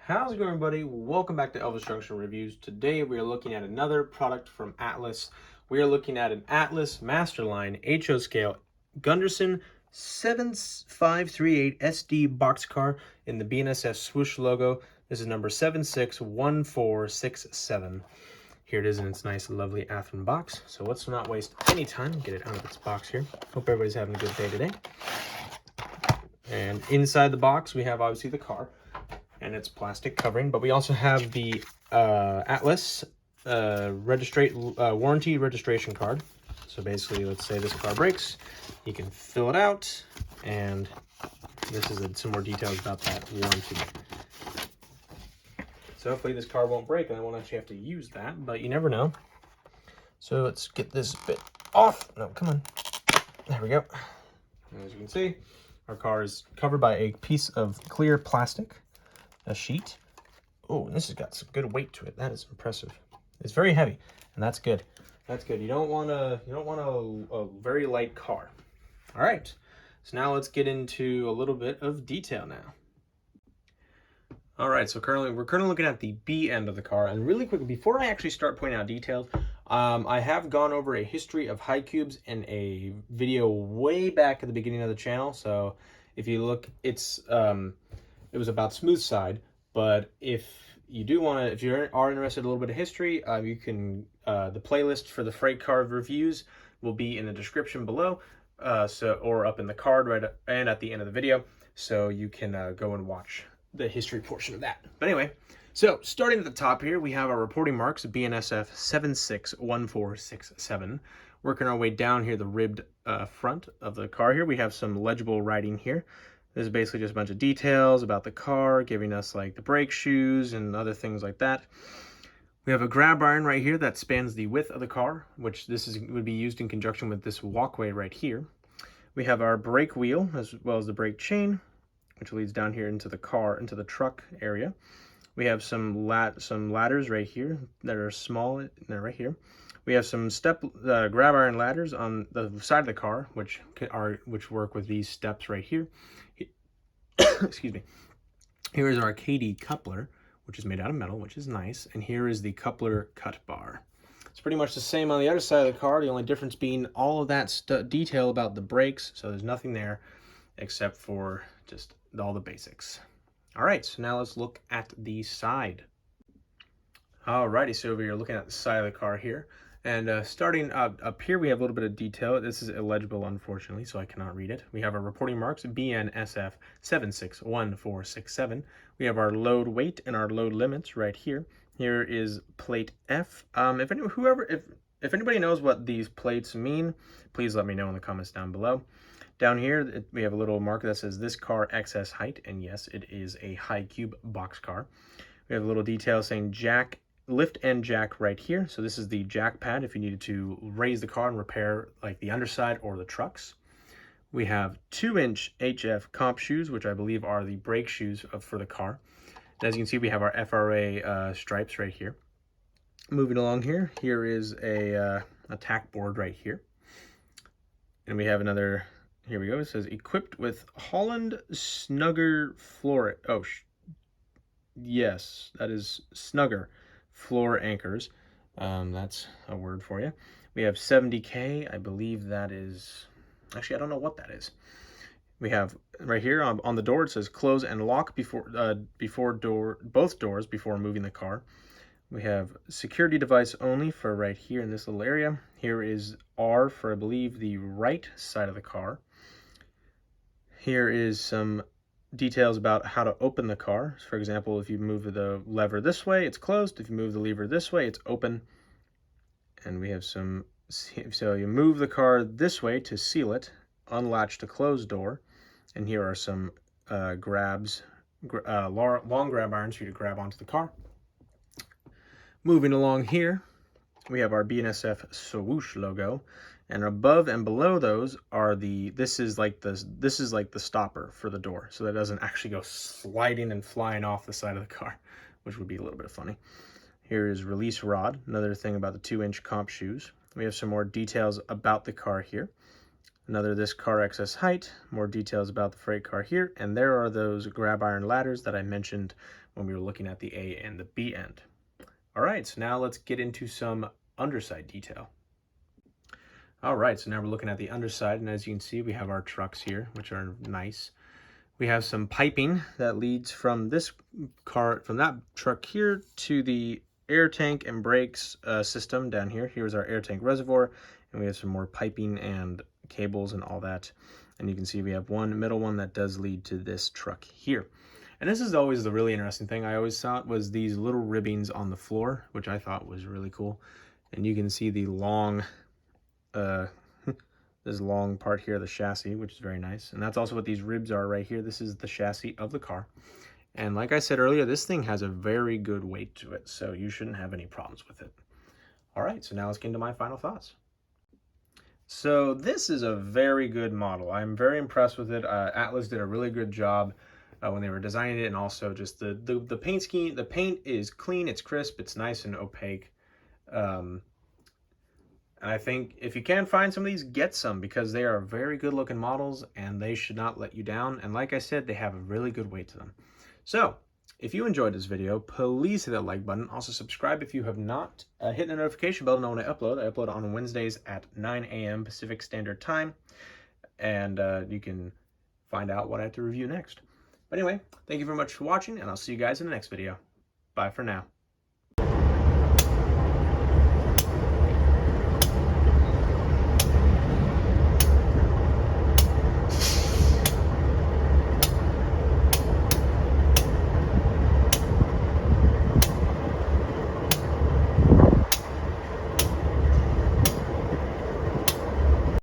How's it going, everybody? Welcome back to Elvis Junction Reviews. Today we are looking at another product from Atlas. We are looking at an Atlas Masterline HO scale Gunderson 7538 SD boxcar in the BNSF swoosh logo. This is number 761467. Here it is in its nice, lovely Athearn box. So let's not waste any time. Get it out of its box here. Hope everybody's having a good day today. And inside the box, we have obviously the car and its plastic covering, but we also have the Atlas warranty registration card. So basically, let's say this car breaks, you can fill it out, and this is some more details about that warranty. So hopefully this car won't break and I won't actually have to use that, but you never know. So let's get this bit off. No, come on. There we go. As you can see, our car is covered by a piece of clear plastic, a sheet. Oh, and this has got some good weight to it. That is impressive. It's very heavy, and that's good. That's good. You don't want a very light car. All right. So now let's get into a little bit of detail now. All right, so we're currently looking at the B end of the car, and really quick, before I actually start pointing out details, I have gone over a history of high cubes in a video way back at the beginning of the channel. So if you look, it was about smooth side. But if you are interested in a little bit of history, you can the playlist for the freight car reviews will be in the description below, or up in the card right and at the end of the video, so you can go and watch the history portion of that. But anyway, so starting at the top here, we have our reporting marks, BNSF 761467. Working our way down here, the ribbed front of the car here, we have some legible writing here. This is basically just a bunch of details about the car, giving us like the brake shoes and other things like that. We have a grab iron right here that spans the width of the car, which would be used in conjunction with this walkway right here. We have our brake wheel as well as the brake chain, which leads down here into the truck area. We have some ladders right here that are small. They're right here. We have some grab iron ladders on the side of the car, which work with these steps right here. Excuse me. Here is our KD coupler, which is made out of metal, which is nice. And here is the coupler cut bar. It's pretty much the same on the other side of the car. The only difference being all of that detail about the brakes. So there's nothing there except for just all the basics. All right, so now let's look at the side. Alrighty, so we're looking at the side of the car here. And starting up here, we have a little bit of detail. This is illegible, unfortunately, so I cannot read it. We have our reporting marks, BNSF 761467. We have our load weight and our load limits right here. Here is plate F. If anybody knows what these plates mean, please let me know in the comments down below. Down here, we have a little marker that says this car excess height, and yes, it is a high cube box car. We have a little detail saying lift and jack right here. So this is the jack pad if you needed to raise the car and repair like the underside or the trucks. We have 2-inch HF comp shoes, which I believe are the brake shoes for the car. And as you can see, we have our FRA stripes right here. Moving along here, here is a tack board right here. And we have another, here we go, it says equipped with Holland Snugger floor, yes, that is Snugger floor anchors. That's a word for you. We have 70K. I believe that is, actually I don't know what that is. We have right here on the door, it says close and lock both doors before moving the car. We have security device only for right here in this little area. Here is R for, I believe, the right side of the car. Here is some details about how to open the car. For example, if you move the lever this way, it's closed. If you move the lever this way, it's open. And we have so you move the car this way to seal it, unlatch to close door. And here are some long grab irons for you to grab onto the car. Moving along here, we have our BNSF swoosh logo, and above and below those are this is like the stopper for the door, so that it doesn't actually go sliding and flying off the side of the car, which would be a little bit funny. Here is release rod, another thing about the 2-inch comp shoes. We have some more details about the car here. Another this car excess height, more details about the freight car here, and there are those grab iron ladders that I mentioned when we were looking at the A and the B end. All right, so now let's get into some underside detail. All right, so now we're looking at the underside, and as you can see, we have our trucks here, which are nice. We have some piping that leads from this car, from that truck here to the air tank and brakes system down here. Here's our air tank reservoir, and we have some more piping and cables and all that. And you can see we have one middle one that does lead to this truck here. And this is always the really interesting thing I always thought was these little ribbings on the floor, which I thought was really cool. And you can see the long this long part here, the chassis, which is very nice. And that's also what these ribs are right here. This is the chassis of the car. And like I said earlier, this thing has a very good weight to it, so you shouldn't have any problems with it. All right, so now let's get into my final thoughts. So this is a very good model. I'm very impressed with it. Atlas did a really good job when they were designing it, and also just the paint scheme. The paint is clean, it's crisp, it's nice and opaque. And I think if you can find some of these, get some, because they are very good looking models and they should not let you down. And like I said, they have a really good weight to them. So if you enjoyed this video, please hit that like button. Also subscribe if you have not. Hit the notification bell to know when I upload. I upload on Wednesdays at 9 a.m. Pacific Standard Time. And you can find out what I have to review next. But anyway, thank you very much for watching, and I'll see you guys in the next video. Bye for now.